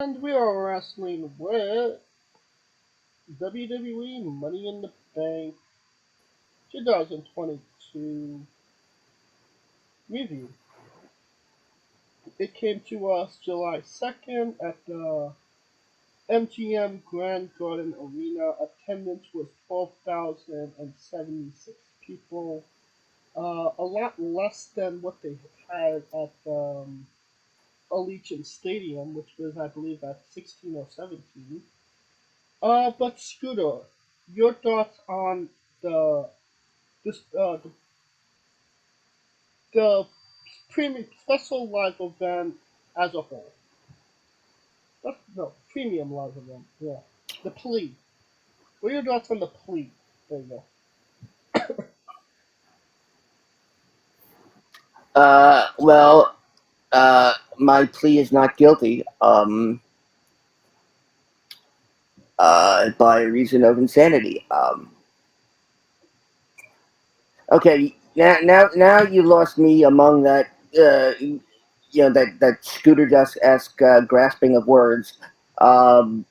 And we are wrestling with WWE Money in the Bank 2022 review. It came to us July 2nd at the MGM Grand Garden Arena. Attendance was 12,076 people. A lot less than what they had at Allegiant Stadium, which was, I believe, at 16 or 17. But Scooter, your thoughts on the this the premium special live event as a whole? That's, no, premium live event. Yeah, the plea. What are your thoughts on the plea? There you go. Well, my plea is not guilty. By reason of insanity. Okay, now you lost me among that. That Scooter esque grasping of words. Um,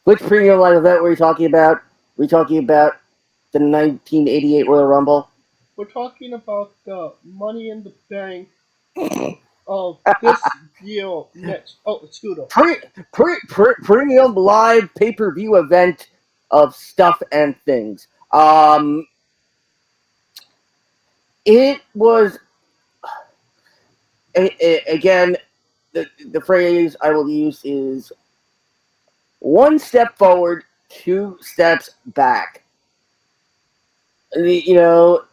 which premium live event were we talking about? We talking about the 1988 Royal Rumble? We're talking about the Money in the Bank of this year next. Oh, Scooter. Premium live pay per view event of stuff and things. It was again the phrase I will use is one step forward, two steps back. You know,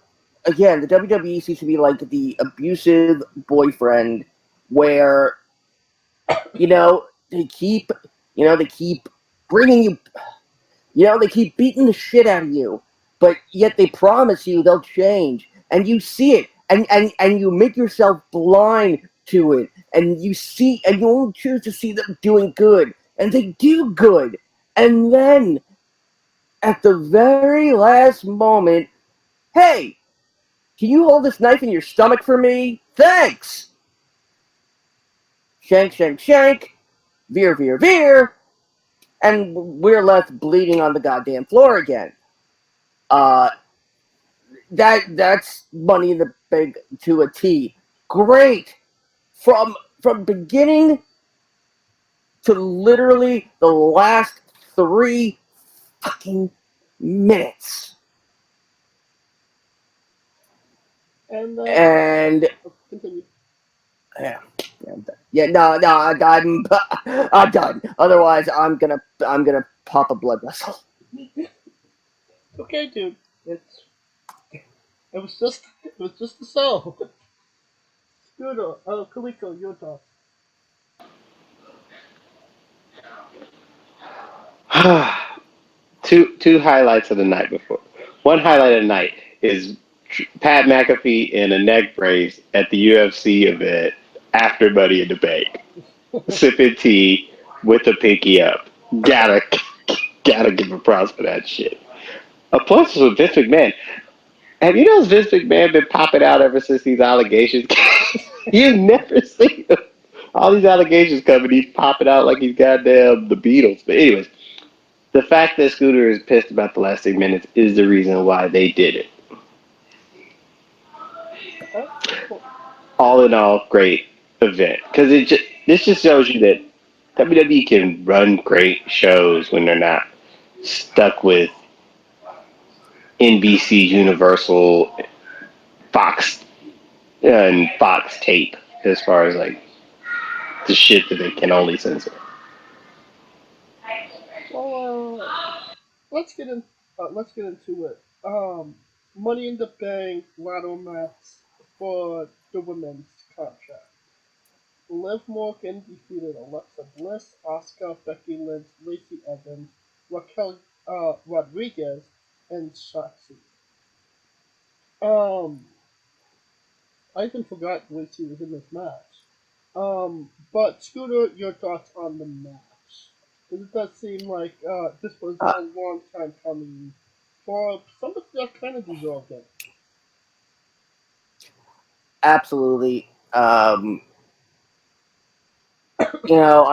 again, the WWE seems to be like the abusive boyfriend, where they keep bringing you, they keep beating the shit out of you, but yet they promise you they'll change, and you see it, and you make yourself blind to it, and you only choose to see them doing good, and they do good, and then at the very last moment, hey, can you hold this knife in your stomach for me? Thanks. Shank, shank, shank. Veer, veer, veer. And we're left bleeding on the goddamn floor again. Uh, that's Money in the Bank to a T. Great from beginning to literally the last 3 fucking minutes. And And continue. yeah, yeah, no, I'm done. Otherwise, I'm gonna pop a blood vessel. Okay, dude. It was just a show. Scooter. Kaliko, your thoughts. Two highlights of the night before. One highlight of the night is Pat McAfee in a neck brace at the UFC event after Money in the Bank, sipping tea with a pinky up. Gotta gotta give him props for that shit. A plus was with Vince McMahon. Have you noticed Vince McMahon been popping out ever since these allegations? You've never seen him. All these allegations coming, he's popping out like he's goddamn the Beatles. But anyways, the fact that Scooter is pissed about the last 6 minutes is the reason why they did it. Okay. Cool. All in all, great event because this just shows you that WWE can run great shows when they're not stuck with NBC, Universal, Fox, and Fox tape as far as like the shit that they can only censor. Well, let's get into it. Money in the Bank ladder match for the women's contract. Liv Morgan defeated Alexa Bliss, Asuka, Becky Lynch, Lacey Evans, Raquel Rodriguez, and Shotzi. Um, I even forgot Lacey was in this match. But Scooter, your thoughts on the match? Because it does seem like this was Uh, a long time coming for somebody that kind of deserved it. Absolutely. you know,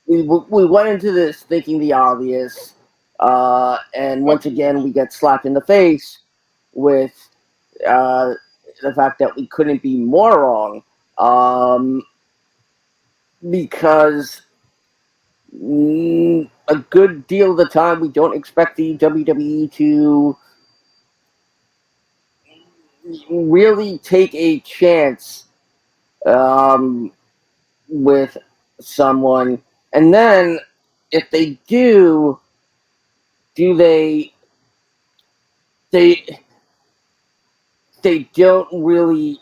we went into this thinking the obvious, and once Becky again we Lynch. get slapped in the face with uh, the fact that we couldn't be more wrong, because a good deal of the time we don't expect the WWE to really take a chance um, with someone, and then if they do they they don't really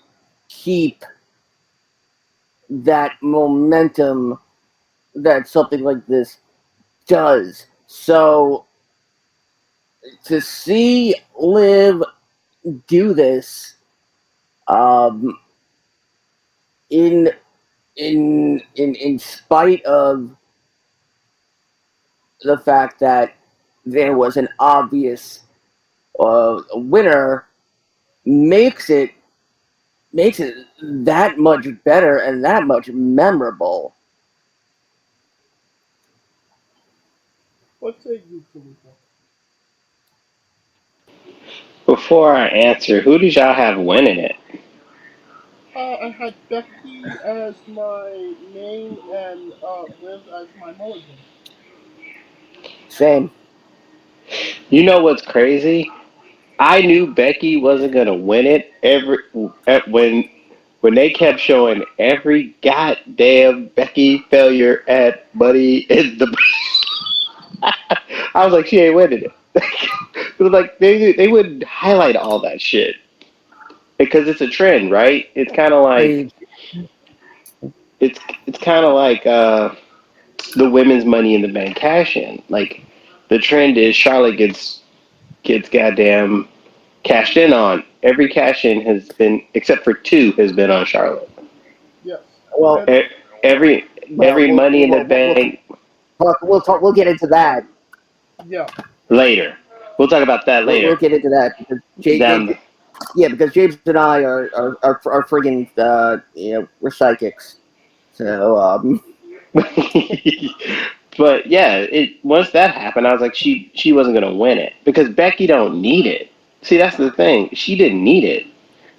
keep that momentum that something like this does. So to see Liv do this, um, in in spite of the fact that there was an obvious winner, makes it makes it that much better and that much memorable. What say you, Felipe? Before I answer, who did y'all have winning it? I had Becky as my main and Liv as my mulligan. Same. You know what's crazy? I knew Becky wasn't gonna win it when they kept showing every goddamn Becky failure at Buddy in the. I was like, she ain't winning it. It was like they would highlight all that shit because it's a trend, right? They It's kind of like the women's Money in the Bank cash in. Like the trend is Charlotte gets goddamn cashed in on. Every cash in has been except for two has been on Charlotte. Yes, well, and Every well, every Money in the Bank we'll get into that. yeah, later. We'll talk about that We'll later. get into that because Down. yeah, because James and I are friggin' we're psychics. So But yeah, it once that happened, I was like, she wasn't gonna win it because Becky don't need it. See, that's the thing. She didn't need it.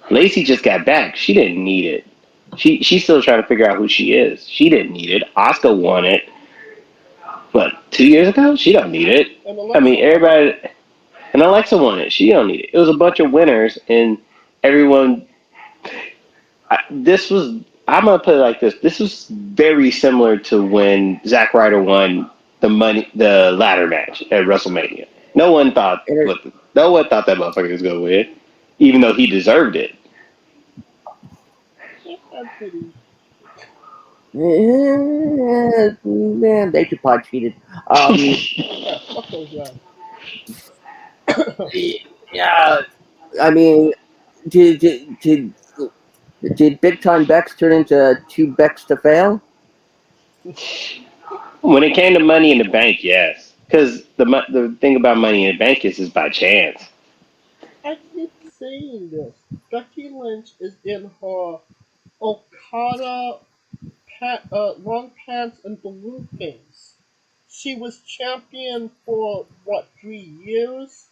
Lacey just got back. She didn't need it. She's still trying to figure out who she is. She didn't need it. Oscar won it, but 2 years ago, she don't need it. and I Alexa mean, won it. everybody and Alexa won it. She don't need it. It was a bunch of winners, and everyone. This was. I'm gonna put it like this. This was very similar to when Zack Ryder won the ladder match at WrestleMania. it, No one thought that motherfucker was gonna win, even though he deserved it. Did he? they should probably cheated. Yeah, fuck those guys. Yeah, I mean, did did did, did Big Time Bex turn into two Bex to fail? When it came to Money in the Bank, yes, because the thing about Money in the Bank is by chance. I keep saying this. Becky Lynch is in her Okada long pants and balloon phase. She was champion for what 3 years,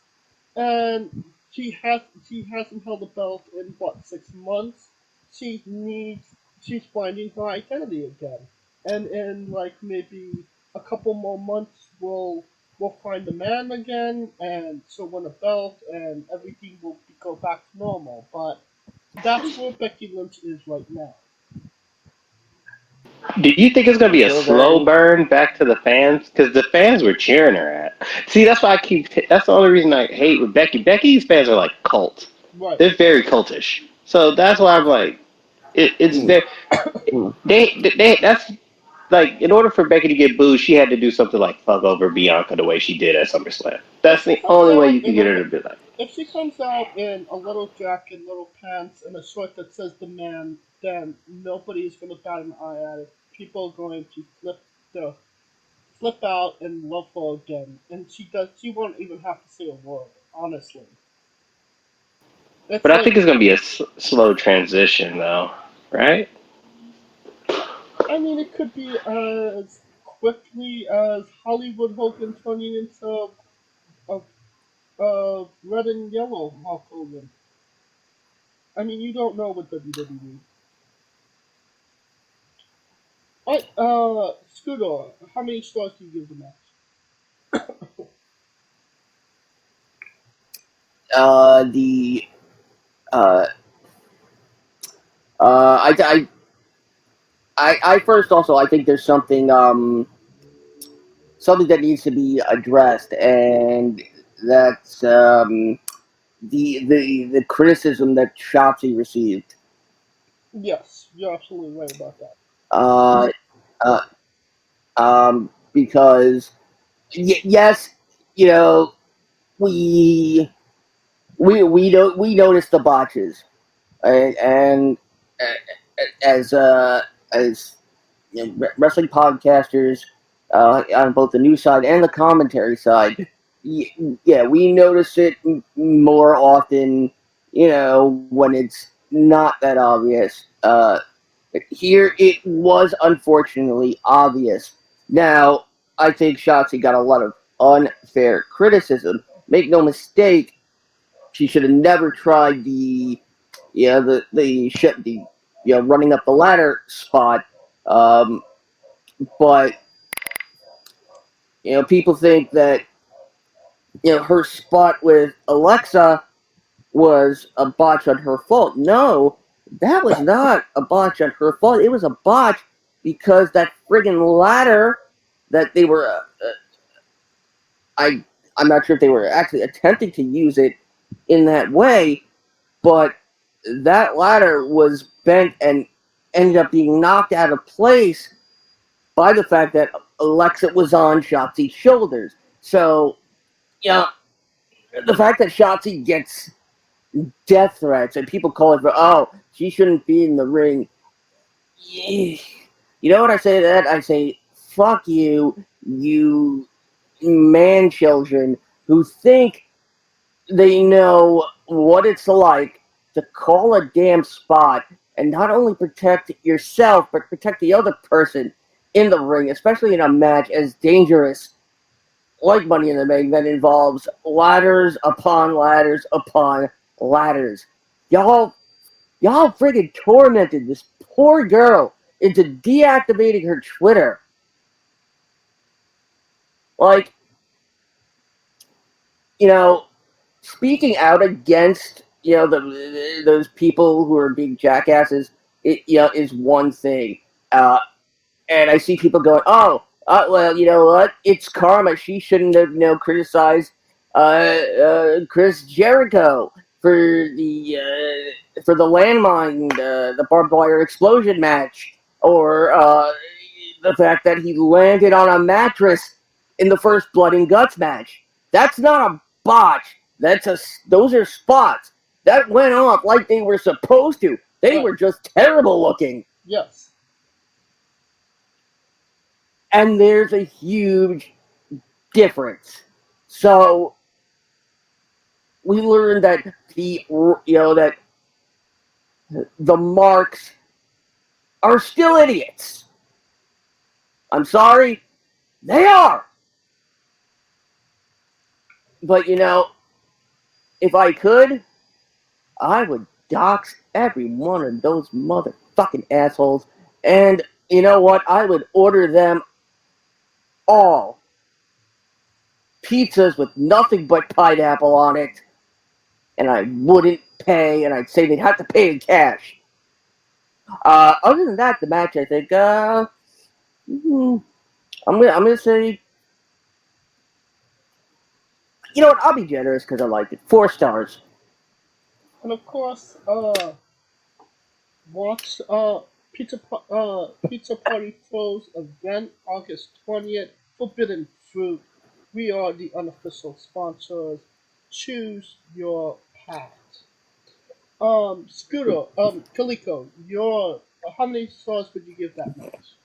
and she hasn't held a belt in what 6 months. She's finding her identity again, and in like maybe a couple more months we'll find the man again, and she'll win a belt, and everything will go back to normal. But that's where Becky Lynch is right now. Do you think it's gonna be a Until slow then, burn back to the fans? Because the fans were cheering her at. See, that's why I keep. That's the only reason I hate with Becky. Becky's fans are like cult. Right. They're very cultish. So that's why I'm like, it's mm, very. mm. That's like in order for Becky to get booed, she had to do something like fuck over Bianca the way she did at SummerSlam. If That's she the comes only way out you can in get her to be like. if she comes out in a little jacket, little pants, and a shirt that says the man, then nobody is gonna bat an eye at it. People are going to the flip out and love her again, and she won't even have to say a word. Honestly, it's But I like think it's gonna be a slow transition though, right? I mean, it could be as quickly as Hollywood Hogan turning into a, red and yellow Hulk Hogan. I mean, you don't know with WWE. Scooter, how many stars do you give the match? The uh, I I first also I think there's something that needs to be addressed, and that's the criticism that Shotzi received. Yes, you're absolutely right about that. Uh, uh, because yes, you know we we noticed the botches, and as wrestling podcasters on both the news side and the commentary side, yeah, we notice it more often. When it's not that obvious. Here it was unfortunately obvious. Now I think Shotzi got a lot of unfair criticism. Make no mistake, she should have never tried the running up the ladder spot. Um, but people think that her spot with Alexa was a botch on her fault. No, that was not a botch on her fault. It was a botch because that friggin' ladder that they were. I'm not sure if they were actually attempting to use it in that way, but that ladder was bent and ended up being knocked out of place by the fact that Alexa was on Shotzi's shoulders. So, yeah, the fact that Shotzi gets death threats and people call it for, oh, she shouldn't be in the ring. You know what I say to that? I say, fuck you, you man children who think they know what it's like to call a damn spot and not only protect yourself, but protect the other person in the ring, especially in a match as dangerous like Money in the Bank that involves ladders upon ladders upon ladders. Y'all, y'all friggin' tormented this poor girl into deactivating her Twitter. Like, you know, speaking out against those people who are being jackasses, is one thing. And I see people going, "Oh, well, you know what? It's karma. She shouldn't have, criticized Chris Jericho for the landmine, the barbed wire explosion match, or the fact that he landed on a mattress in the first Blood and Guts match. That's not a botch. Those are spots that went off like they were supposed to. They Right. were just terrible looking." Yes. And there's a huge difference. So we learned that that the marks are still idiots. I'm sorry, they are. But if I could, I would dox every one of those motherfucking assholes. And you know what? I would order them all pizzas with nothing but pineapple on it, and I wouldn't pay, and I'd say they'd have to pay in cash. Other than that, the match, I think, I'm gonna say, you know what? I'll be generous because I like it. 4 stars. And of course, watch Pizza Party Pros event August 20th. Forbidden Fruit. We are the unofficial sponsors. Choose your path. Scooter, Kaliko, your how many stars would you give that match?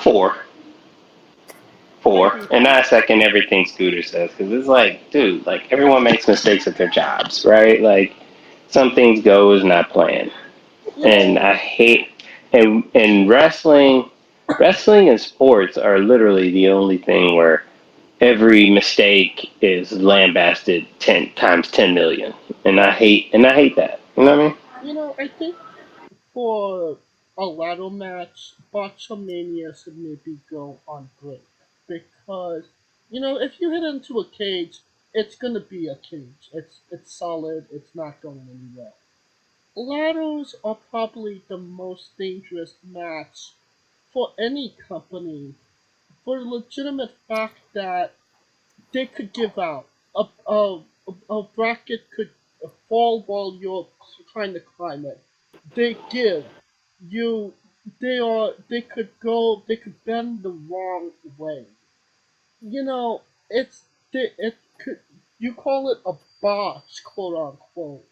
Four. Thank Four. you. And I second everything Scooter says because it's like, dude, like everyone makes mistakes at their jobs, right? Like some things go as not planned. You And know, I hate and wrestling and sports are literally the only thing where every mistake is lambasted 10 times 10 million, and I hate that. You know what I mean? I think for a ladder match, Botchamania should maybe go on break because if you hit into a cage, it's gonna be a cage. It's solid. It's not going anywhere. Ladders are probably the most dangerous match for any company for the legitimate fact that they could give out. A bracket could fall while you're trying to climb it. They give. You they could bend the wrong way. It's it could you call it a botch, quote unquote.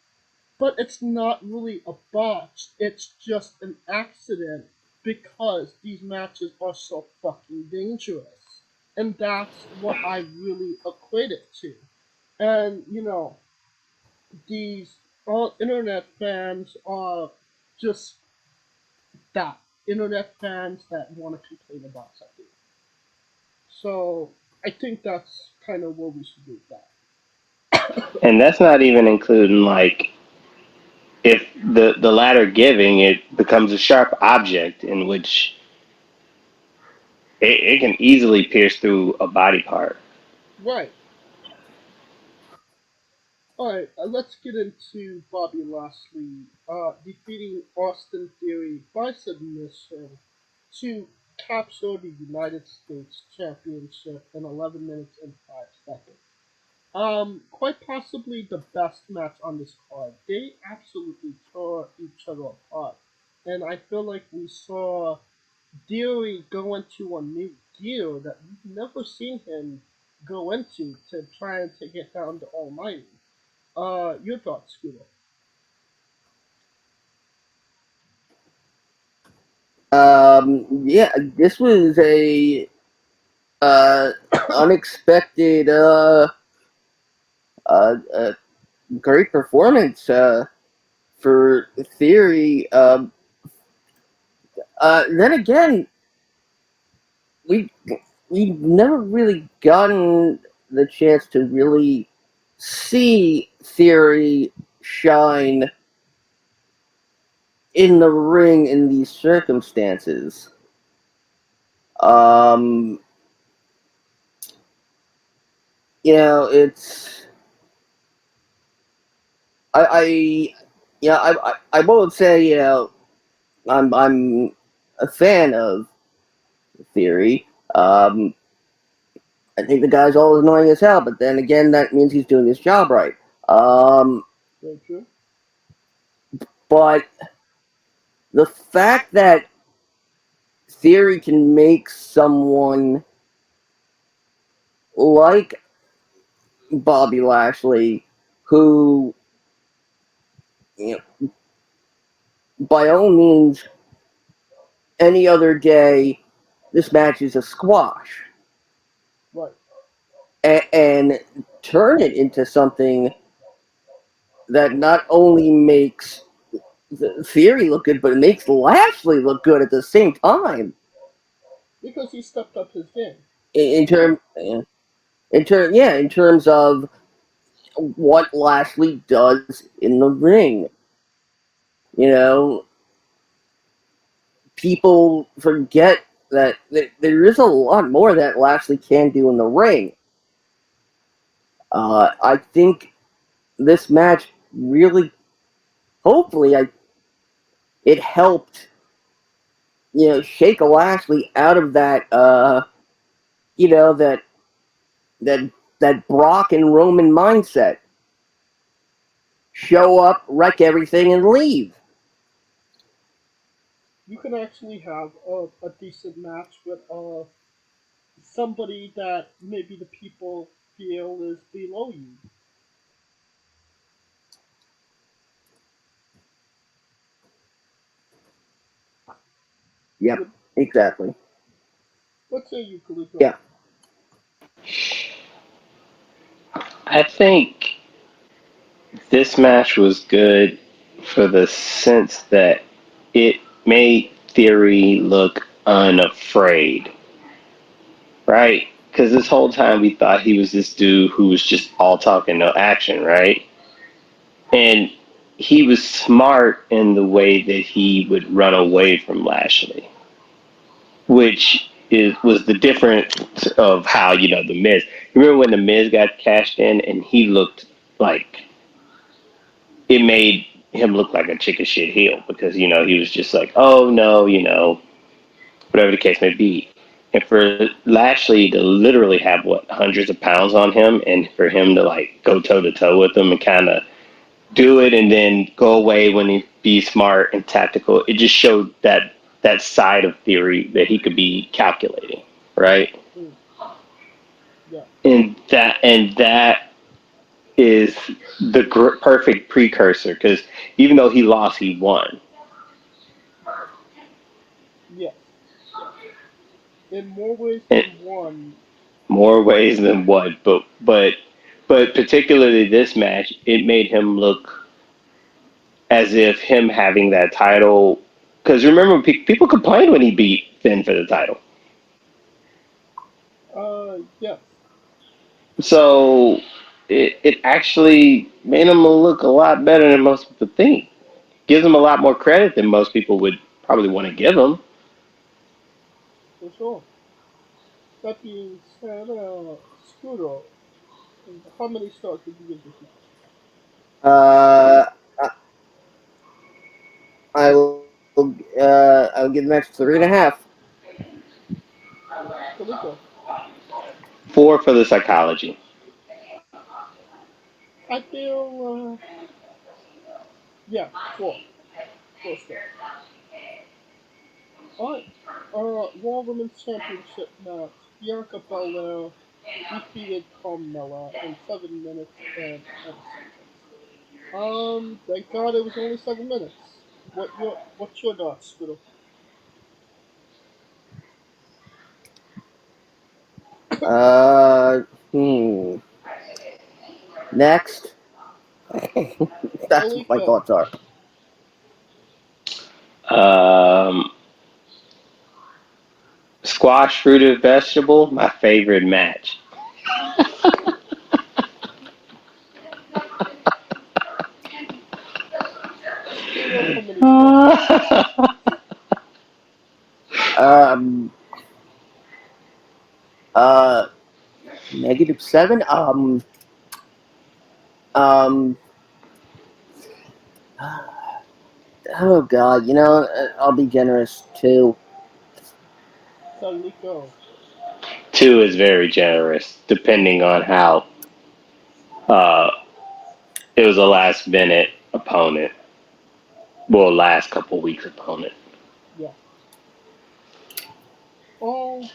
But it's not really a botch. It's just an accident because these matches are so fucking dangerous. And that's what I really equate it to. And these all internet fans are just that. Internet fans that want to complain about something. So I think that's kind of what we should do with that. And that's not even including like if the latter giving it becomes a sharp object in which it can easily pierce through a body part. Right. Alright, let's get into Bobby Lashley defeating Austin Theory by submission to capture the United States Championship in 11 minutes and 5 seconds. Quite possibly the best match on this card. They absolutely tore each other apart. And I feel like we saw Theory go into a new gear that we've never seen him go into to try and take it down to Almighty. Your thoughts, Scooter? Yeah, this was a uh, unexpected, uh, great performance for Theory. Then again, we we've never really gotten the chance to really see Theory shine in the ring in these circumstances. Um, it's I I won't say I'm a fan of Theory. I think the guy's always annoying as hell, but then again, that means he's doing his job right. Um, Very true. but the fact that Theory can make someone like Bobby Lashley, who, you know, by all means, any other day, this match is a squash, Right. and turn it into something that not only makes the Theory look good, but it makes Lashley look good at the same time. Because he stepped up his game. In term, in terms of what Lashley does in the ring. You know, people forget that there is a lot more that Lashley can do in the ring. I think this match really, hopefully, it helped shake Lashley out of that you know that that that Brock and Roman mindset. Show up, wreck everything, and leave. You can actually have a decent match with somebody that maybe the people feel is below you. Yep, What, exactly. what say you, Caluso? Yeah. I think this match was good for the sense that it made Theory look unafraid, right? Because this whole time we thought he was this dude who was just all talk and no action, right? And he was smart in the way that he would run away from Lashley, which was the difference of how the Miz. You remember when the Miz got cashed in and he looked like it made him look like a chicken shit heel because he was just like, oh no, whatever the case may be. And for Lashley to literally have hundreds of pounds on him, and for him to like go toe to toe with him and kind of do it and then go away when he be smart and tactical, it just showed that side of Theory that he could be calculating, right? Mm. Yeah. And that is the perfect precursor because even though he lost, he won. Yes. In more ways In than one. more ways than one, but particularly this match, it made him look as if him having that title. Because remember, people complained when he beat Finn for the title. Yes. So it actually made him look a lot better than most people think. Gives him a lot more credit than most people would probably want to give him. For sure. That being said, Scooter, how many stars did you give this match? Uh, I'll give the match 3.5. Kaliko. 4 for the psychology. I feel, yeah, four. 4 stars. Alright. Raw Women's Championship match. Bianca Belair defeated Carmella in 7 minutes and 10 seconds. Thank God it was only 7 minutes. What's your thoughts, Scooter? Uh, hmm. Next. That's what my Kaliko. thoughts are. Um, Squash, fruit, and vegetable. My favorite match. Scooter, how many stars? Um, uh, -7. Um, oh God, I'll be generous too. Kaliko. 2 is very generous, depending on how uh, it was a last minute opponent. Well, last couple weeks opponent. Yeah. I'll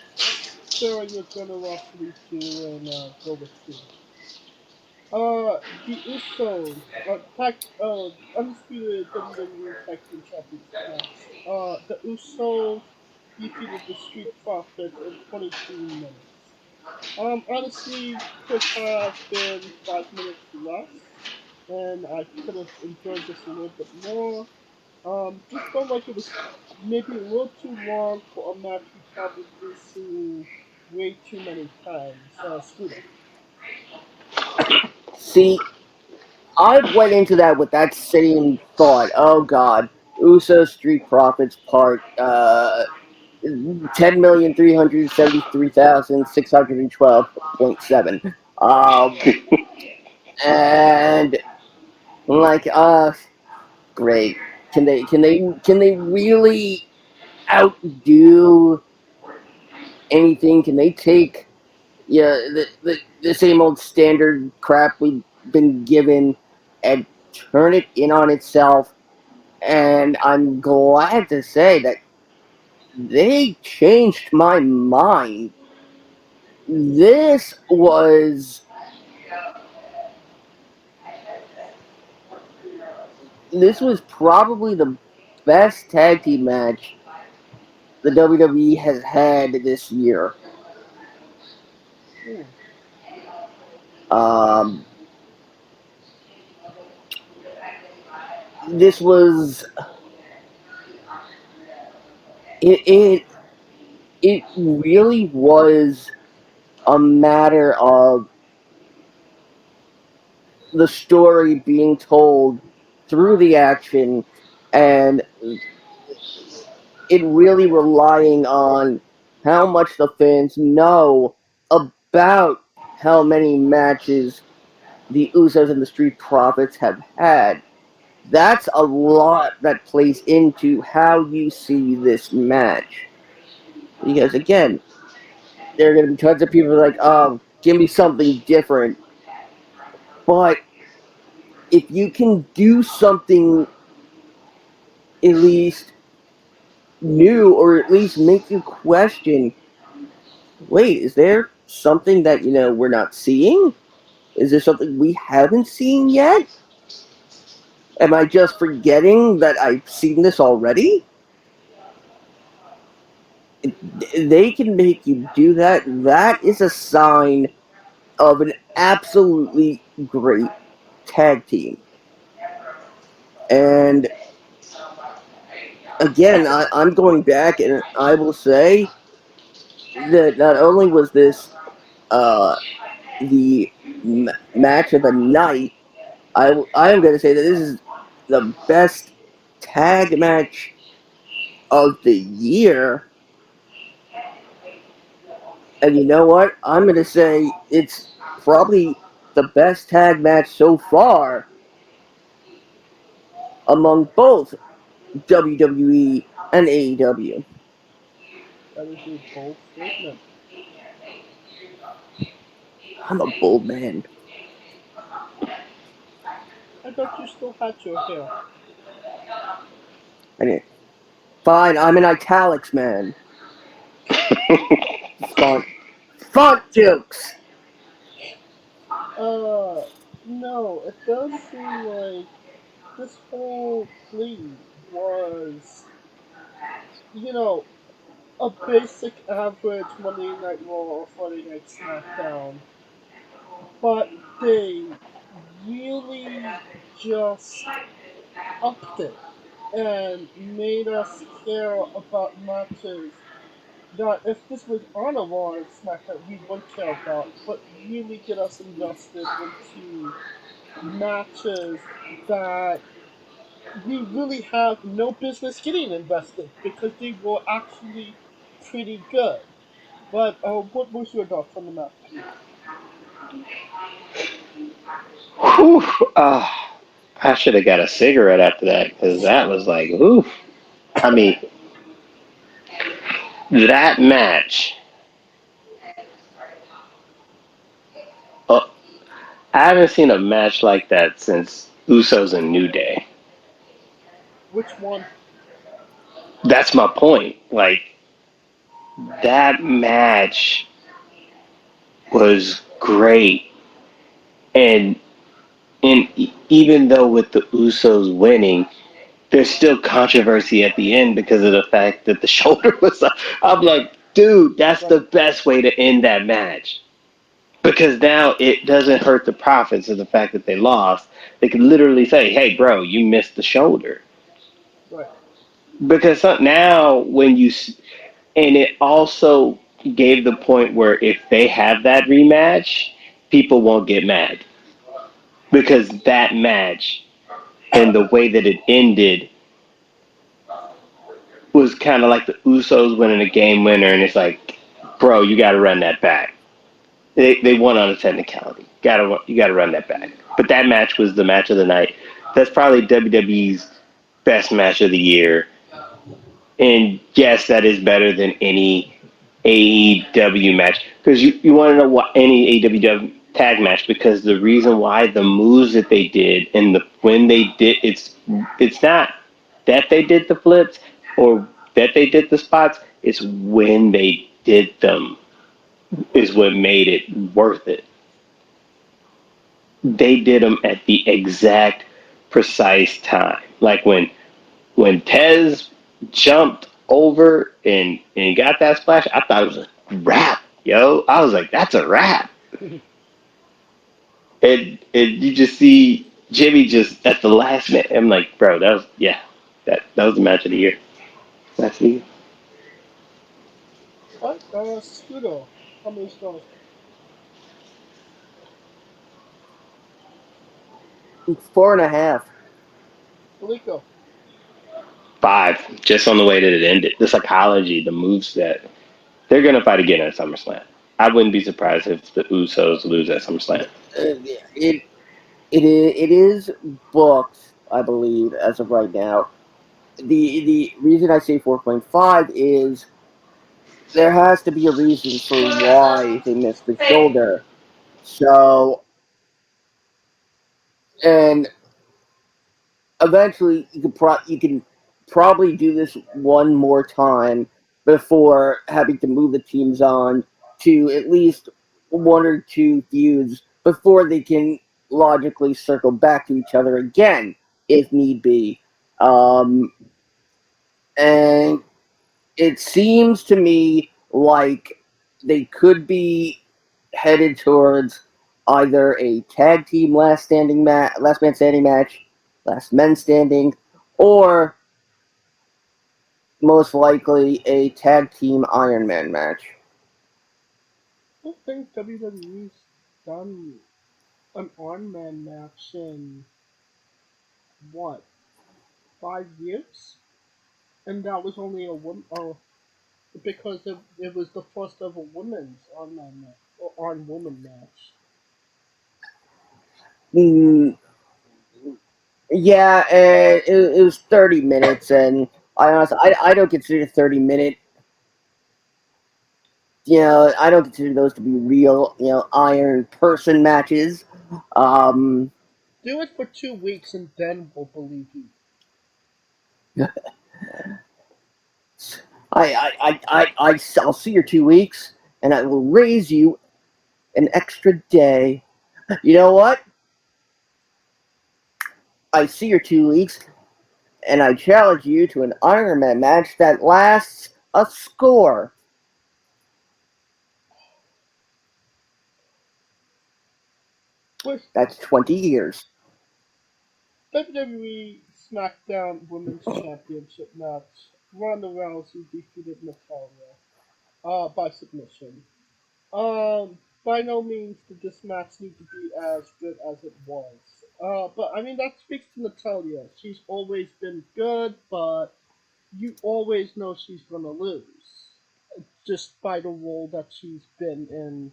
share your generosity too and go with 2. The Usos, undisputed WWE Tag Team Championship match. The Usos defeated the Street Profits in 22 minutes. Honestly, could have been 5 minutes less, and I could have enjoyed this a little bit more. Just felt like it was maybe a little too long for a match we've probably seen way too many times. Scooter. See, I went into that with that same thought. Oh God, Uso Street Profits Part 10,373,612.7. And like great. Can they really outdo anything? Can they take the same old standard crap we've been given and turn it in on itself? And I'm glad to say that they changed my mind. This was this was probably the best tag team match the WWE has had this year. Hmm. Um, this was it it really was a matter of the story being told through the action, and it really relying on how much the fans know about how many matches the Usos and the Street Profits have had. That's a lot that plays into how you see this match. Because again, there are going to be tons of people like, oh, give me something different. But if you can do something at least new, or at least make you question, wait, is there something that, we're not seeing? Is there something we haven't seen yet? Am I just forgetting that I've seen this already? They can make you do that. That is a sign of an absolutely great tag team. And again, I'm going back and I will say that not only was this the match of the night, I am going to say that this is the best tag match of the year. And you know what? I'm going to say it's probably the best tag match so far among both WWE and AEW. That is a bold statement. I'm a bold man. I thought you still had your hair. I mean, fine, I'm an italics man. Font. Font jokes! No, it does seem like this whole thing was, you know, a basic average Monday Night Raw or Friday Night SmackDown, but they really just upped it and made us care about matches that if this was on a Raw and SmackDown we would care about, but really get us invested into matches that we really have no business getting invested because they were actually pretty good. But what was your thoughts on the match, Keith? Whew. I should have got a cigarette after that because that was like, oof. I mean, that match. Uh, I haven't seen a match like that since Usos and New Day. Which one? That's my point. Like, that match was great. And even though with the Usos winning, there's still controversy at the end because of the fact that the shoulder was up. I'm like, dude, that's the Right, best way to end that match. Because now it doesn't hurt the profits of the fact that they lost. They can literally say, hey, bro, you missed the shoulder. right. Because now when and it also gave the point where if they have that rematch, people won't get mad. Because that match and the way that it ended was kind of like the Usos winning a game winner, and it's like, bro, you got to run that back. They won on a technicality. You gotta run that back. But that match was the match of the night. That's probably WWE's best match of the year. And yes, that is better than any AEW match because you want to know what any AEW tag match because the reason why the moves that they did and the when they did it's not that they did the flips or that they did the spots. It's when they did them is what made it worth it. They did them at the exact precise time. Like when Tez jumped over and got that splash, I thought it was a wrap, yo. I was like, that's a wrap. And you just see Jimmy just at the last minute. I'm like, bro, that was the match of the year. Match of the year. Alright, Scooter, how many stars? 4.5. Kaliko, 5, just on the way that it ended. The psychology, the moves that they're gonna fight again at SummerSlam. I wouldn't be surprised if the Usos lose at SummerSlam. It it is booked, I believe, as of right now. The reason I say 4.5 is there has to be a reason for why they missed the shoulder. So, and eventually you can probably do this one more time before having to move the teams on to at least one or two feuds before they can logically circle back to each other again if need be. Um, and it seems to me like they could be headed towards either a tag team last man standing match, last men standing, or most likely a tag team Iron Man match. I don't think WWE's done an Iron Man match in, what, 5 years? And that was only a woman, because it was the first ever women's Iron Man match, or Iron Woman match. Mm, yeah, it was 30 minutes, and I don't consider 30-minute. I don't consider those to be real, Iron Person matches. Um, Do it for 2 weeks and then we'll believe you. I'll see your 2 weeks, and I will raise you an extra day. You know what? I see your 2 weeks, and I challenge you to an Iron Man match that lasts a score. With That's 20 years. WWE SmackDown Women's Championship match, Ronda Rousey defeated Natalia, by submission. By no means did this match need to be as good as it was. But I mean that speaks to Natalia. She's always been good, but you always know she's gonna lose, just by the role that she's been in.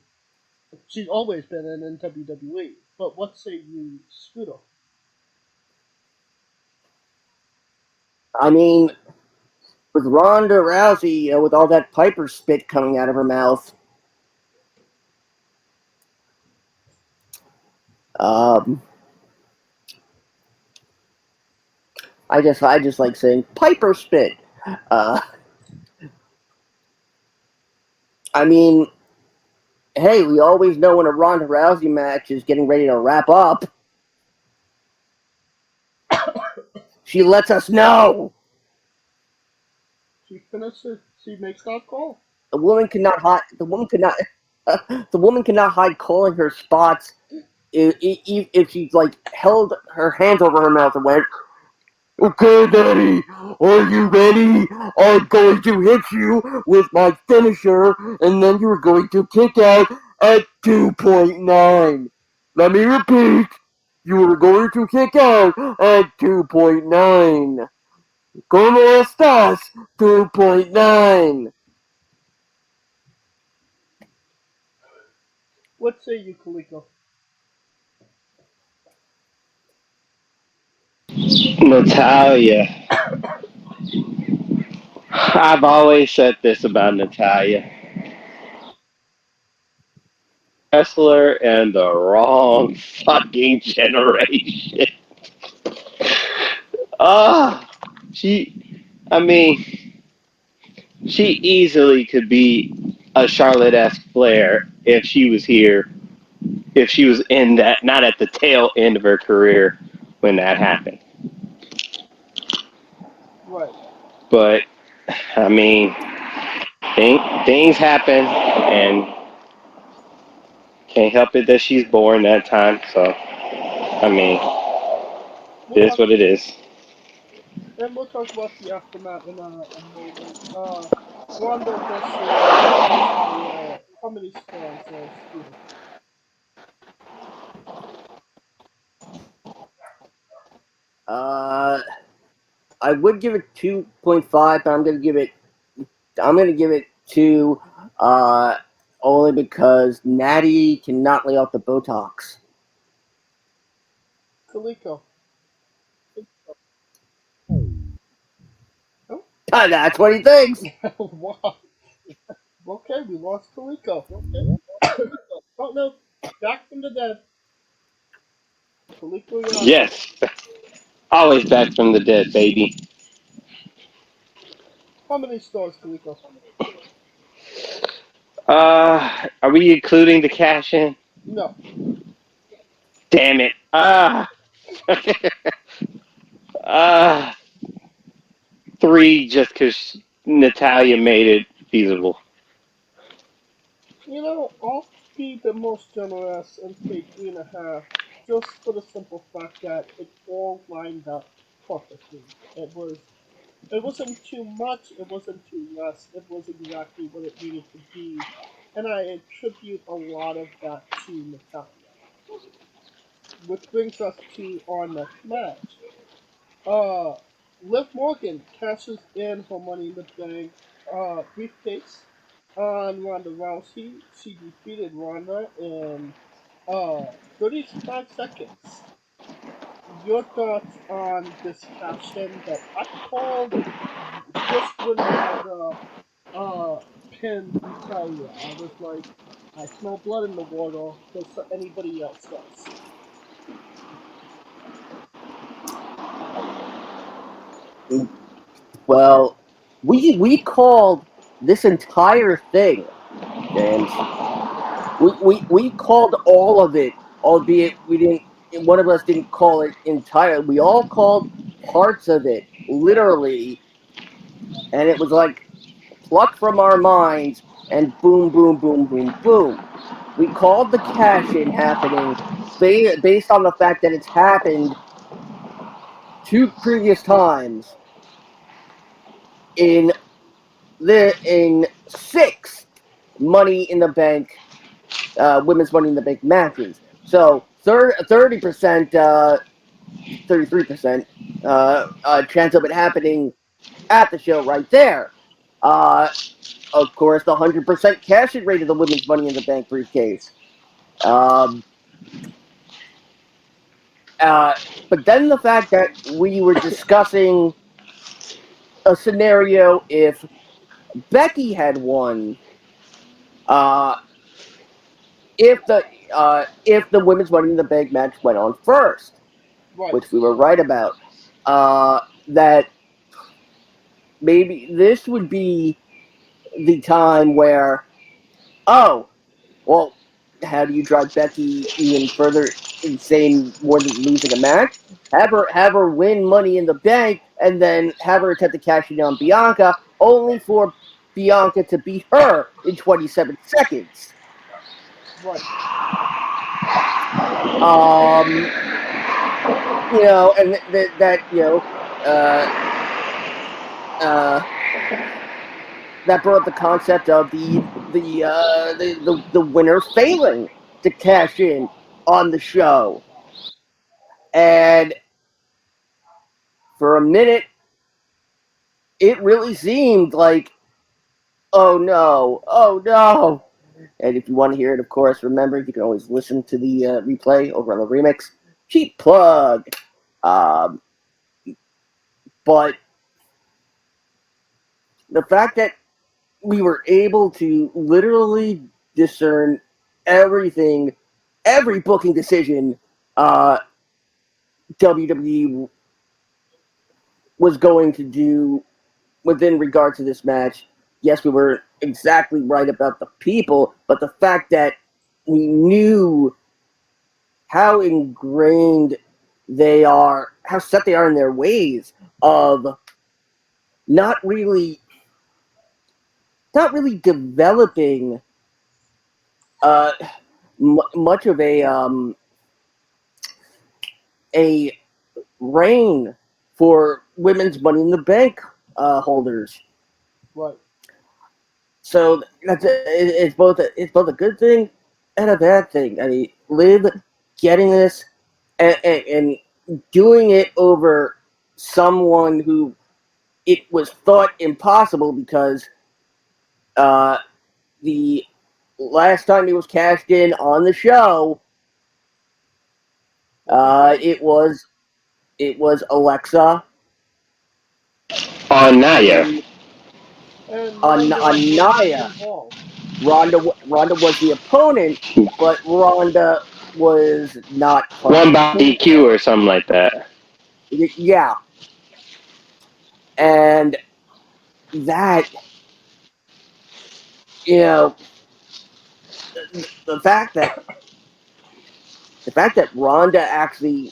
She's always been in WWE. But what say you, Scooter? I mean, with Ronda Rousey, with all that Piper spit coming out of her mouth, um, I just like saying Piper spit. Uh, I mean, hey, we always know when a Ronda Rousey match is getting ready to wrap up. She lets us know. She finishes. She makes that call. The woman cannot hide. The woman cannot. The woman cannot hide calling her spots if she's like held her hands over her mouth and went, "Okay, Daddy, are you ready? I'm going to hit you with my finisher, and then you're going to kick out at 2.9. Let me repeat. You are going to kick out at 2.9. ¿Cómo estás? 2.9. What say you, Kaliko? Natalia. I've always said this about Natalia. Wrestler and the wrong fucking generation. Ah, I mean, she easily could be a Charlotte-esque Flair if she was here, if she was in that, not at the tail end of her career when that happened. Right. But, I mean, things happen, and can't help it that she's born that time. So, I mean, We'll it is talk. what it is. And we'll talk about the aftermath in a moment. Ronda versus Natalia. How many stars, Steven? Uh, I would give it 2.5, but I'm gonna give it 2, only because Natty cannot lay off the Botox. Kaliko. Oh, That's what he thinks. wow. Okay, we lost Kaliko. Oh no, back from the dead. Kaliko Yaka. Yes, always back from the dead, baby. How many stars, Kaliko? Are we including the cash in? No. Damn it. Uh, 3 just because Natalia made it feasible. I'll be the most generous and say 3.5, just for the simple fact that it all lined up perfectly. It wasn't too much, it wasn't too less, it was exactly what it needed to be, and I attribute a lot of that to Natalia. Which brings us to our next match. Uh, Liv Morgan cashes in her Money in the Bank briefcase on Ronda Rousey. She defeated Ronda in 35 seconds. Your thoughts on this cash in that I called just when Ronda pinned Natalia? I was like, I smell blood in the water. Does anybody else does? Well, we called this entire thing, James. We called all of it, albeit we didn't. One of us didn't call it entire. We all called parts of it, literally, and it was like plucked from our minds, and boom, boom, boom, boom, boom. We called the cash in happening based on the fact that it's happened 2 previous times in in 6 Money in the Bank, women's Money in the Bank matches. So 30%, 33% chance of it happening at the show right there. Uh, of course, the 100% cash in rate of the women's Money in the Bank briefcase. Um, uh, but then the fact that we were discussing a scenario if Becky had won, uh, if the women's Money in the Bank match went on first, Right. which we were right about, that maybe this would be the time where, oh, well, how do you drive Becky even further insane more than losing a match? Have her win Money in the Bank, and then have her attempt to cash in on Bianca, only for Bianca to beat her in 27 seconds. Right. Um, and that uh, uh, that brought up the concept of the winner failing to cash in on the show, and for a minute, it really seemed like, oh no, oh no. And if you want to hear it, of course, remember you can always listen to the replay over on the remix. Cheap plug. Um, but the fact that we were able to literally discern everything, every booking decision WWE was going to do within regard to this match. Yes, we were exactly right about the people, but the fact that we knew how ingrained they are, how set they are in their ways of not really, not really developing uh, much of a reign for women's Money in the Bank holders. Right. So it's both a good thing and a bad thing. I mean, Liv getting this and doing it over someone who it was thought impossible because uh, the last time he was cashed in on the show, it was Alexa On Naya. And on Ronda wasn't Naya. involved. Ronda was the opponent, but Ronda was not part of One the by team. DQ or something like that. Yeah, and that you know the fact that Ronda actually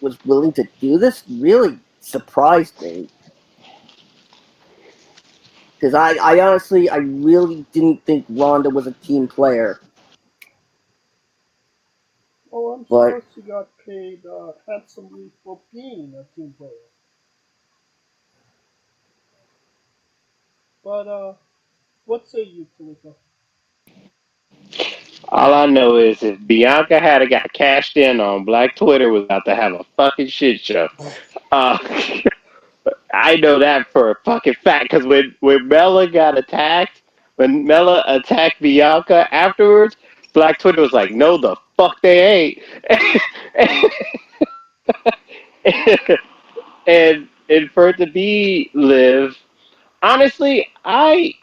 was willing to do this really surprised me because I honestly I really didn't think Ronda was a team player, Oh, I'm but sure she got paid handsomely for being a team player. But what say you, Talika? All I know is if Bianca had got cashed in on Black Twitter was about to have a fucking shit show. Uh, I know that for a fucking fact because when Mela got attacked, when Mela attacked Bianca afterwards, Black Twitter was like, "No, the fuck they ain't." And for it to be Liv, honestly, I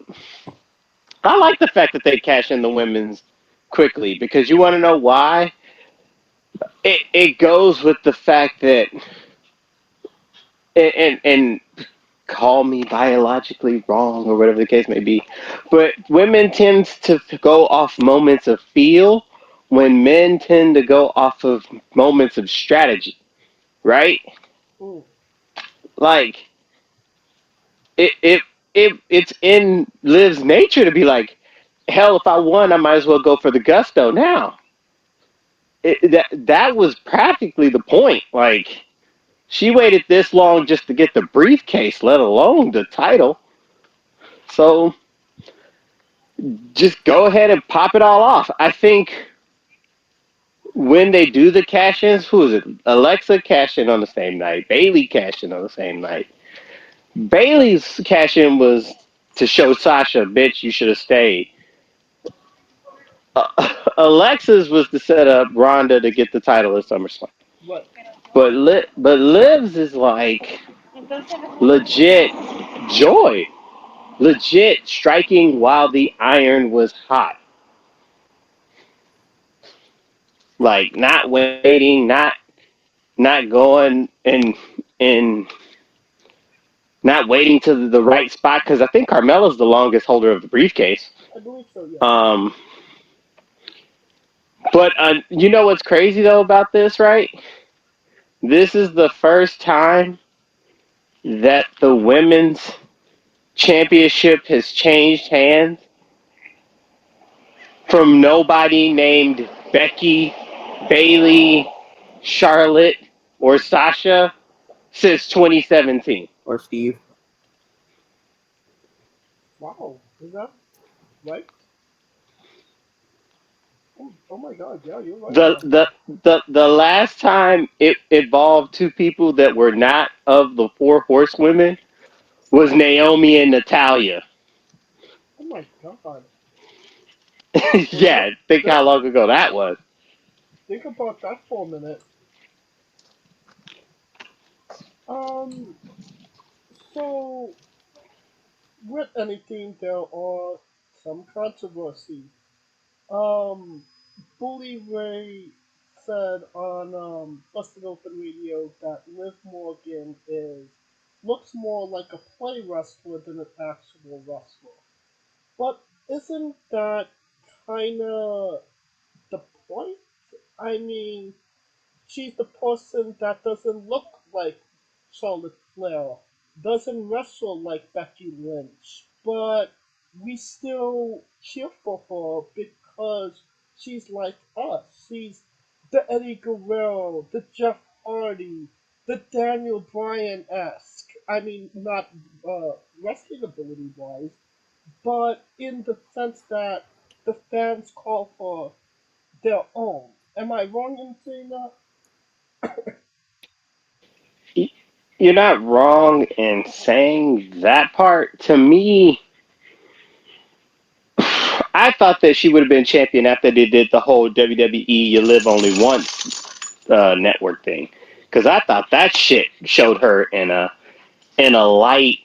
like the fact that they cash in the women's quickly because you want to know why? It goes with the fact that and call me biologically wrong or whatever the case may be, but women tend to go off moments of feel when men tend to go off of moments of strategy, right? Mm. Like it it it's in Liv's nature to be like, hell, if I won, I might as well go for the gusto now. That was practically the point. Like she waited this long just to get the briefcase, let alone the title. So just go ahead and pop it all off. I think when they do the cash-ins, who is it? Alexa cash in on the same night. Bailey cash in on the same night. Bailey's cash in was to show Sasha, bitch, you should have stayed. Alexa's was to set up Ronda to get the title at SummerSlam. Right. But Liv's is like legit joy, legit striking while the iron was hot. Like not waiting, not going and not waiting to the right spot because I think Carmella's the longest holder of the briefcase. I believe so, yes. Um, but you know what's crazy though about this, right? This is the first time that the women's championship has changed hands from nobody named Becky, Bailey, Charlotte, or Sasha since 2017. or Steve. Wow. Is that right? Oh my god, yeah, you're right The about the that. the last time it involved two people that were not of the four horsewomen was Naomi and Natalia. Oh my god. Well, Yeah, think how long ago that was. think about that for a minute. Um, so with anything, there are some controversy. Um, Bully Ray said on Busted Open Radio that Liv Morgan is looks more like a play wrestler than an actual wrestler. But isn't that kind of the point? I mean, she's the person that doesn't look like Charlotte Flair, doesn't wrestle like Becky Lynch, but we still cheer for her because she's like us. She's the Eddie Guerrero, the Jeff Hardy, the Daniel Bryan esque. I mean, not wrestling ability wise, but in the sense that the fans call for their own. Am I wrong in saying that? You're not wrong in saying that part. To me, I thought that she would have been champion after they did the whole WWE You Live Only Once network thing, because I thought that shit showed her in a light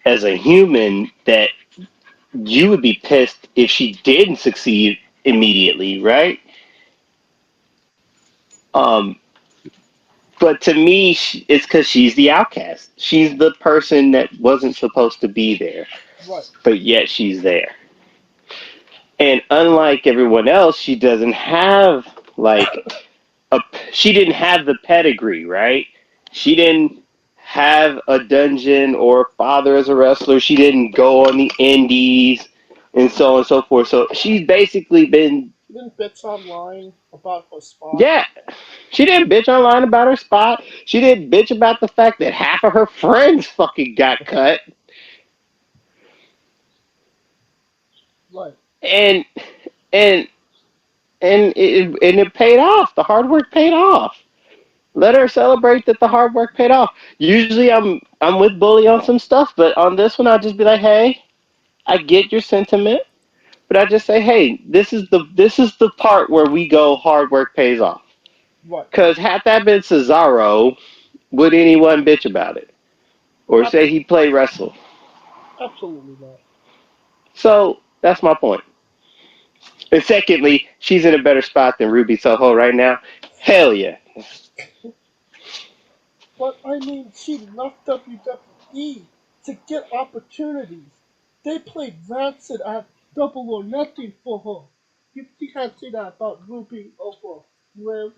as a human that you would be pissed if she didn't succeed immediately, right? Um, but to me, it's because she's the outcast. She's the person that wasn't supposed to be there, Right. but yet she's there. And unlike everyone else, she doesn't have like a. She didn't have the pedigree, right? She didn't have a dungeon or a father as a wrestler. She didn't go on the indies and so on and so forth. So she's basically been, She didn't bitch online about her spot. yeah. She didn't bitch online about her spot. She didn't bitch about the fact that half of her friends fucking got cut. Right. And and and it paid off. The hard work paid off. Let her celebrate that the hard work paid off. Usually I'm with Bully on some stuff, but on this one I'll just be like, hey, I get your sentiment, but I just say, hey, this is the part where we go hard work pays off. Right. Cause had that been Cesaro, would anyone bitch about it? Or say he Absolutely. played wrestle? Absolutely not. So that's my point. And secondly, she's in a better spot than Ruby Soho right now. Hell yeah. But I mean, she left WWE to get opportunities. They played Rancid at Double or Nothing for her. You can't say that about Ruby over Liv.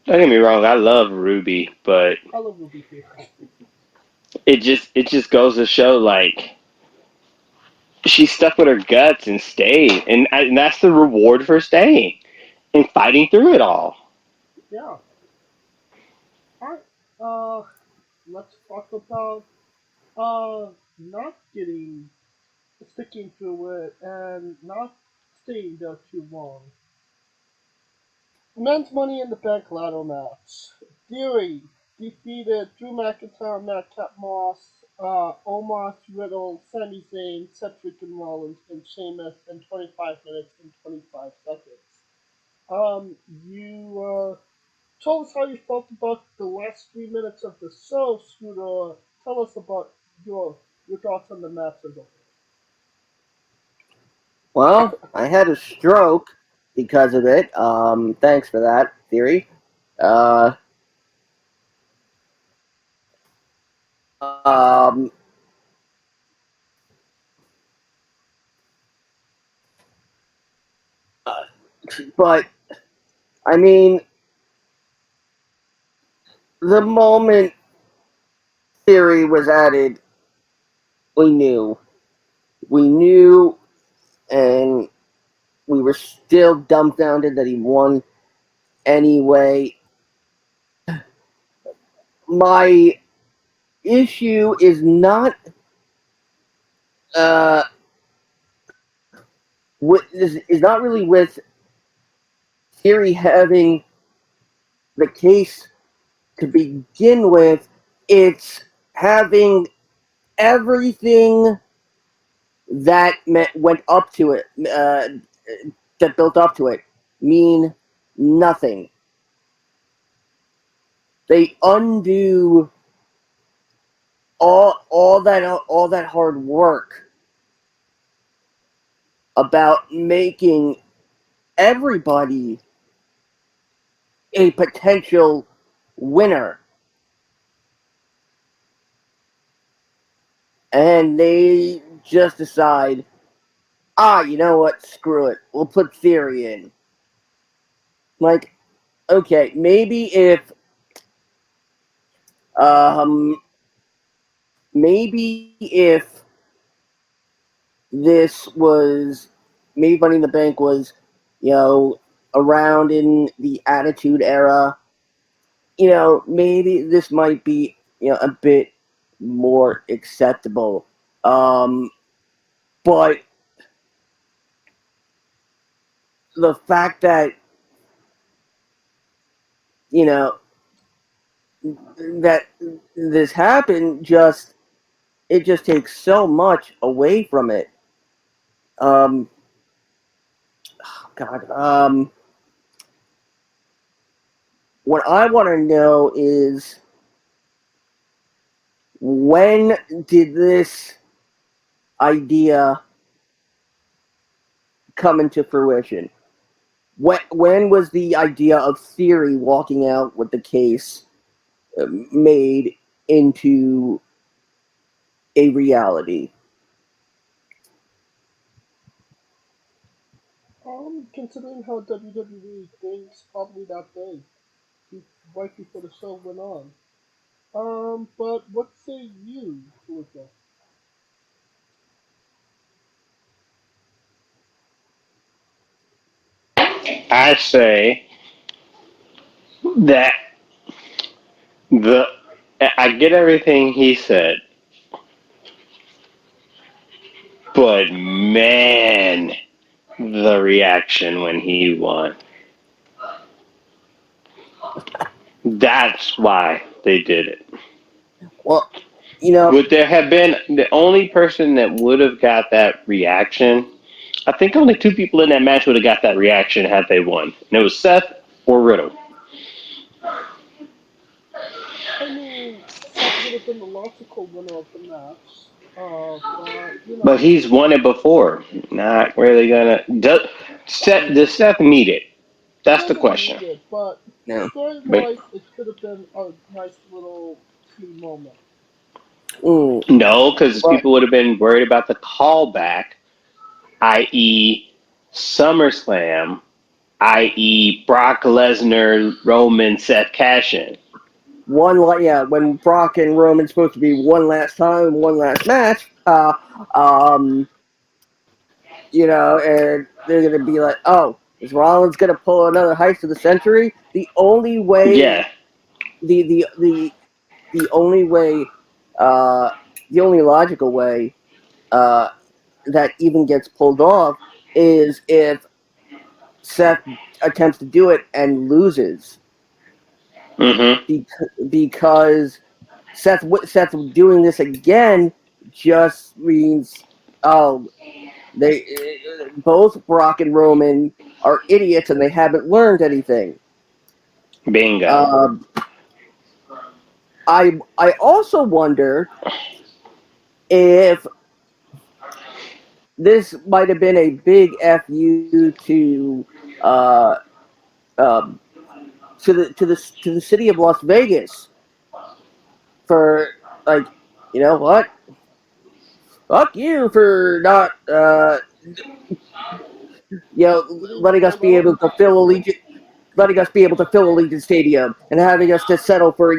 Don't get me wrong, I love Ruby, but I love Ruby too. it just goes to show like she stuck with her guts and stayed, and that's the reward for staying and fighting through it all. Yeah. Alright. Uh, let's talk about not getting sticking to it and not staying there too long. Men's Money in the Bank ladder match. Theory defeated Drew McIntyre, Madcap Moss, Omos, Riddle, Sami Zayn, Cedric and Rollins, and Sheamus in 25 minutes and 25 seconds. You told us how you felt about the last 3 minutes of the show, Scooter. Tell us about your thoughts on the match as a Well, I had a stroke because of it. Thanks for that, Theory. Uh, um, but I mean, the moment Theory was added, we knew. We knew, and we were still dumbfounded that he won anyway. My issue is not uh is not really with Theory having the case to begin with. It's having everything that went up to it, that built up to it, mean nothing. They undo all that hard work about making everybody a potential winner, and they just decide, you know what, screw it, we'll put Theory in. Like, okay, um maybe if this was maybe Money in the Bank was, you know, around in the Attitude Era, maybe this might be, a bit more acceptable. But the fact that, you know, that this happened it just takes so much away from it. Um, God. What I want to know is, when did this idea come into fruition? When was the idea of Theory walking out with the case made into a reality? Considering how WWE thinks, probably that day, right before the show went on. But what say you, Luca? I say that the I get everything he said, but man, the reaction when he won. That's why they did it. Well, you know, Would there have been the only person that would have got that reaction? I think only two people in that match would have got that reaction had they won. And it was Seth or Riddle. I mean, Seth would have been the logical winner of the match. But you But know, he's won it before. Not really gonna. Does Seth need it? he That's the doesn't question. need it, but no. story But wise, it could have been a nice little team moment. Mm, no, because but people would have been worried about the callback, i.e., SummerSlam, i.e., Brock Lesnar, Roman, Seth Cashin. when Brock and Roman's supposed to be one last time, one last match, um, and they're gonna be like, oh, is Rollins gonna pull another heist of the century? Yeah. The the only way, uh, the only logical way, uh, that even gets pulled off is if Seth attempts to do it and loses, Mm-hmm. because Seth doing this again just means, oh, they both Brock and Roman are idiots and they haven't learned anything. Bingo. Um, I also wonder if this might have been a big fu uh, um, to the city of Las Vegas for, like, you know what? Fuck you for not Getting letting us pulled be out. able to fill Allegiant Stadium and having us to settle for,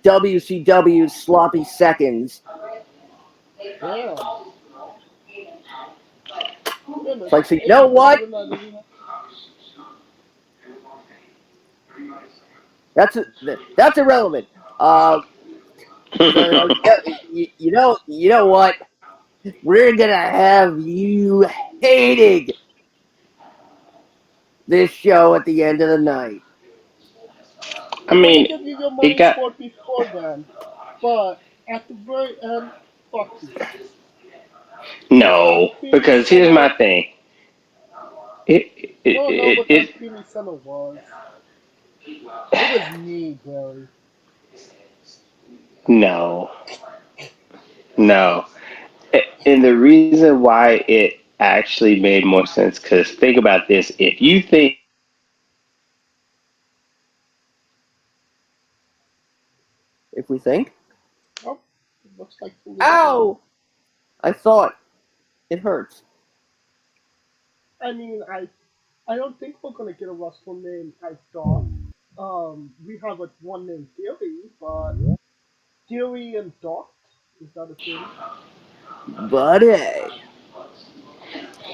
WCW's sloppy seconds. Damn. It's Goodness, like, so you hey, know you what? live in that arena? That's that's irrelevant. Uh, so you know what? We're gonna have you hating this show at the end of the night. I We're gonna mean, give you your it money's got worth before then, but at the very end, fuck you. Just like no, Creamy because here's Center. my thing. It No, no, it but it, like Creamy Center was. It was me, Barry. no, no. And the reason why it actually made more sense, because think about this: if you think If we think, Oh, it looks like Tulip won. ow, I thought it hurts. I mean, I don't think we're gonna get a wrestler named I thought. We have a one named Theory, but Theory and Dot, is that a thing? But hey,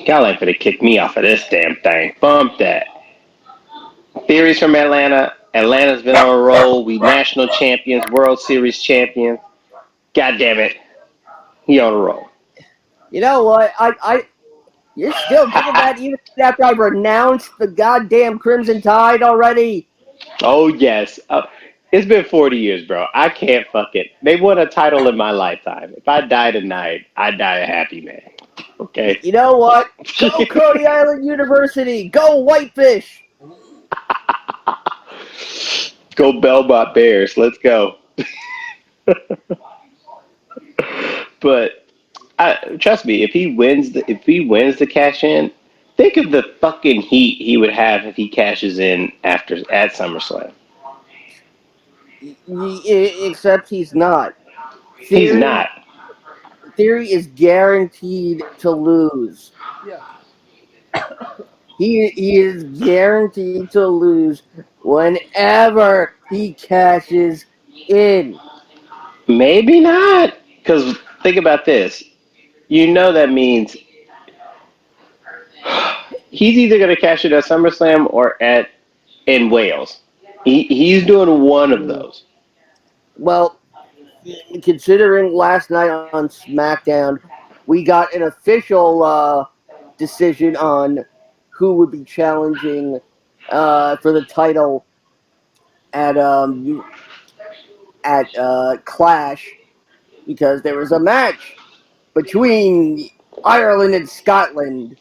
y'all ain't gonna kick me off of this damn thing, bump that. Theories from Atlanta. Atlanta's been on a roll. We national champions, World Series champions. God damn it, he on a roll. You know what? You're still giving that even after I've renounced the goddamn Crimson Tide already. Oh yes. It's been 40 years, bro. I can't fuck it. They won a title in my lifetime. If I die tonight, I die a happy man. Okay. You know what? Go Coney Island University. Go Whitefish. Go Belmont Bears. Let's go. But trust me, if he wins the cash in, think of the fucking heat he would have if he cashes in after at SummerSlam. Except he's not. He's Theory not. Theory is guaranteed to lose. Yeah. He is guaranteed to lose whenever he cashes in. Maybe not. Because think about this. You know that means he's either going to cash it at SummerSlam or at in Wales. He's doing one of those. Well, considering last night on SmackDown, we got an official decision on who would be challenging for the title at Clash, because there was a match between Ireland and Scotland,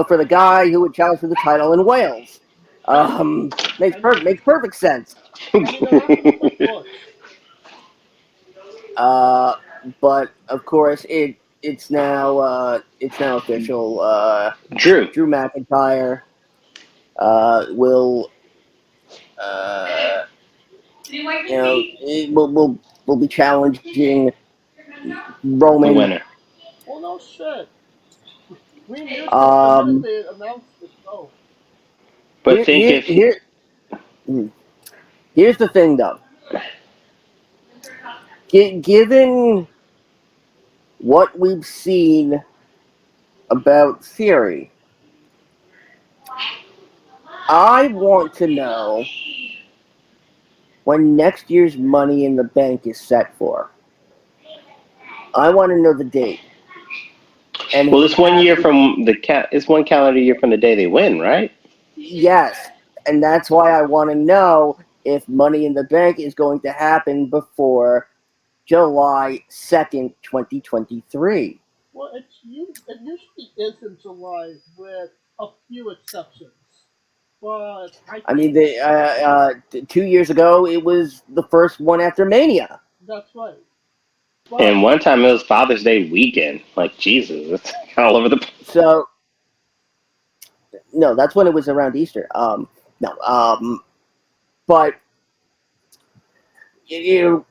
for the guy who would challenge for the title in Wales. Makes perfect sense. And you know what? Of course. But of course it's now official. Drew. Drew McIntyre will will be challenging The Roman. winner. Oh no shit. We knew this the minute Um, they announced the show. But think if Here's the thing, though. Given what we've seen about Theory, I want to know when next year's Money in the Bank is set for. I want to know the date. And well, it's 1 year from it's one calendar year from the day they win, right? yes, and that's why I want to know if Money in the Bank is going to happen before July 2nd, 2023. Well, it usually is in July with a few exceptions. But I I think mean, 2 years ago, it was the first one after Mania. that's right. And But one time it was Father's Day weekend. Like Jesus, it's all over the. So, no, that's when it was around Easter. No, but you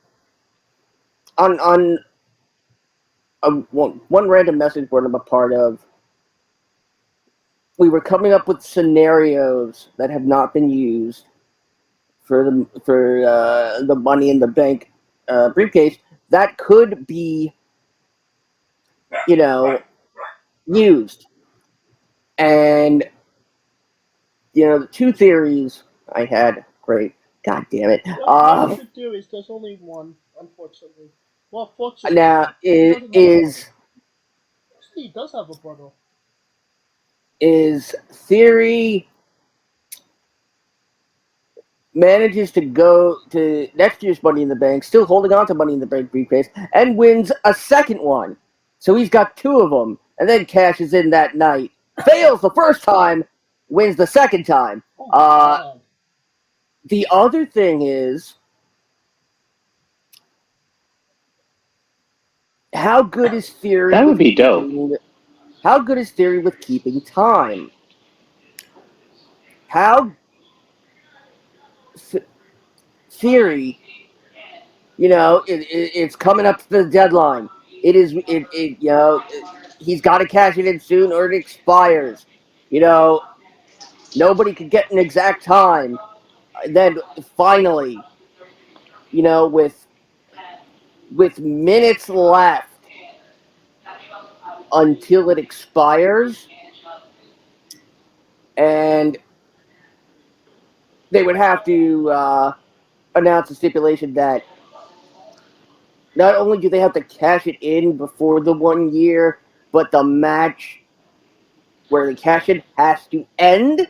on one random message board I'm a part of, we were coming up with scenarios that have not been used for the Money in the Bank briefcase that could be, used. And the two theories I had. Great, God damn it. well, the two theories, there's only one, unfortunately. Well, fortunately, Now he is doesn't have a brother. is Actually, he does have a brother. is Theory manages to go to next year's Money in the Bank, still holding on to Money in the Bank briefcase, and wins a second one. So he's got two of them, and then cashes in that night. Fails the first time, wins the second time. Oh my god. The other thing is, how good is Theory That would with be dope. how good is Theory with keeping time? How Theory, it's coming up to the deadline. He's got to cash it in soon or it expires. Nobody could get an exact time. Then finally, with minutes left until it expires, and they would have to announce a stipulation that not only do they have to cash it in before the 1 year, but the match where the cash-in has to end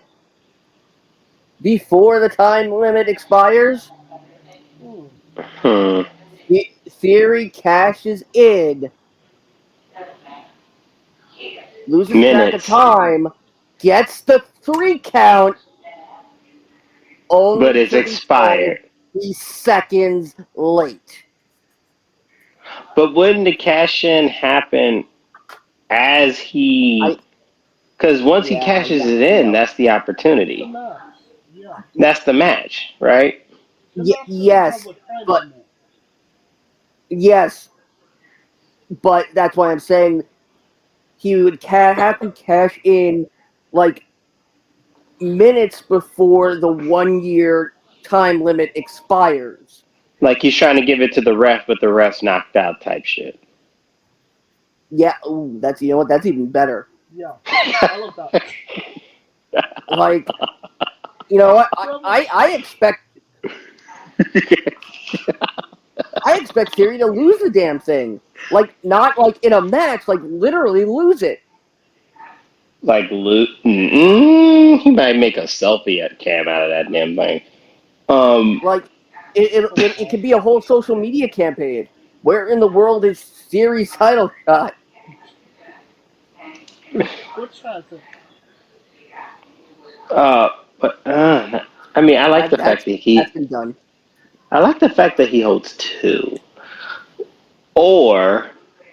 before the time limit expires. Hmm. Hmm. Theory cashes in, loses track of Minutes, time, gets the 3 count, but only it's to be told expired. he's seconds late. But wouldn't the cash in happen as I he? Because once he yeah, cashes it in, no. that's the That's the opportunity. match. Yeah. That's the match, right? The match doesn't have Yes, a time but limit. yes, but that's why I'm saying he would have to cash in like minutes before the 1 year time limit expires. Like he's trying to give it to the ref, but the ref's knocked out type shit. Yeah, ooh, that's you know what? That's even better. Yeah. I love that. Like, you know what? Whoever, I expect Theory to lose the damn thing. Like, not like in a match, like literally lose it. Like Luke, he might make a selfie at cam out of that damn thing. Um, Like, it could be a whole social media campaign. Where in the world is Theory's title shot? Butch has it. uh, but I mean, I like That the fact that that's been done. I like the fact that he holds two, or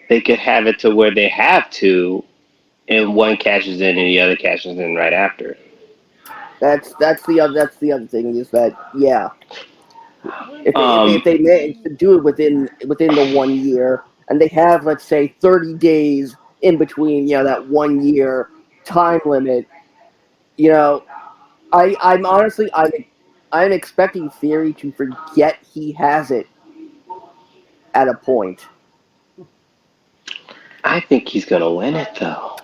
they could have it to where they have two, and one cashes in and the other cashes in right after. That's the other thing is that yeah, When if they manage between to do it within the 1 year, and they have, let's say, 30 days in between, that 1 year time limit, you know, I'm honestly I'm expecting Theory to forget he has it at a point. I think he's gonna win it though.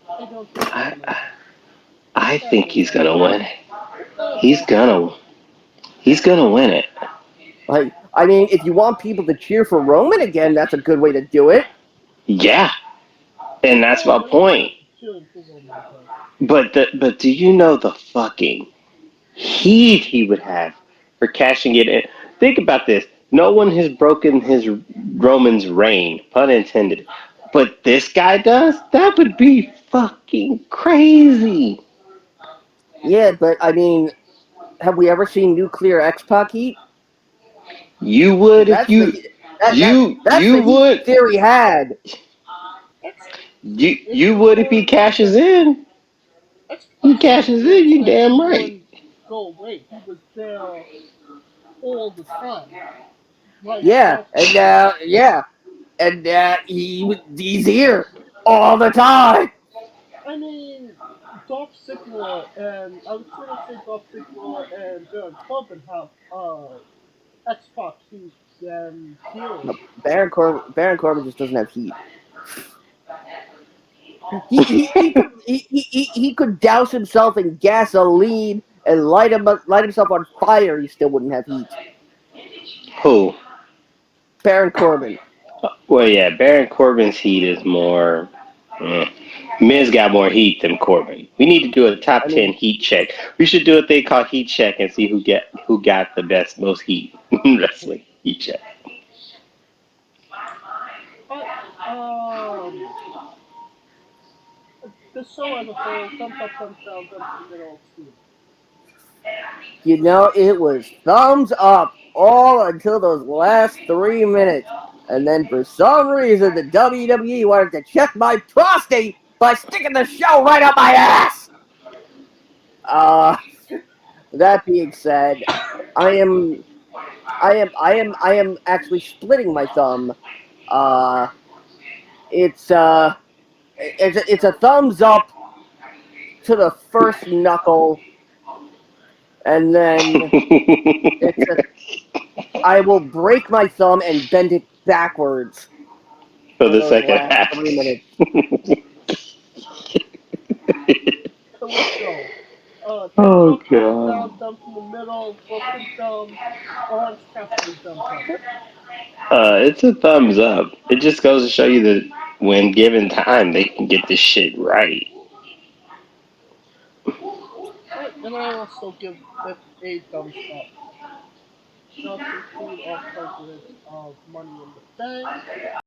I don't think he's I gonna I, win. I Sad think to he's say. gonna win it. Sad to He's say. gonna he's gonna win it. Like, I mean, if you want people to cheer for Roman again, that's a good way to do it. Yeah, and There's that's no my point. cheering for Roman again. But do you know the fucking heat he would have for cashing it in? Think about this. No one has broken his Roman's reign, pun intended. But this guy does? That would be fucking crazy. Yeah, but I mean, have we ever seen Nuclear X-Pac heat? You would if That's the you heat- that's the you heat would Theory had. X if you would if he before cashes in. X He Pac wasn't cashes in, just you that damn he right. wouldn't go away. He was there all the time. Like Yeah, Dolph and Ziggler. he's here all the time. I mean, Dolph Ziggler and I was gonna say Dolph Ziggler and Baron Corbin have X Pac heat than Theory. No, Baron Corbin just doesn't have heat. He could douse himself in gasoline and light himself on fire. He still wouldn't have heat. Who? Baron Corbin. Well, yeah, Baron Corbin's heat is more. Mm. Miz got more heat than Corbin. We need to do a top I 10 mean, heat check. We should do what they call heat check and see who got the most heat in wrestling. Heat check. But the show as a whole, thumbs up, thumbs down, thumbs in the middle, C. it was thumbs up all until those last 3 minutes. And then for some reason, the WWE wanted to check my prostate by sticking the show right up my ass. Uh, that being said, I am, I am actually splitting my thumb. Uh, it's, uh, it's a thumbs up to the first knuckle, and then it's a, I will break my thumb and bend it backwards For for the those second last half. 3 minutes. Killer show. Thumbs Oh up, thumbs god. down, thumbs in the middle, Broken Thumb, Orange Cassidy thumbs up. It's a thumbs up. It just goes to show you that when given time, they can get this shit right. Right, and I also give it a thumbs up. Now to conclude our coverage of Money in the Bank,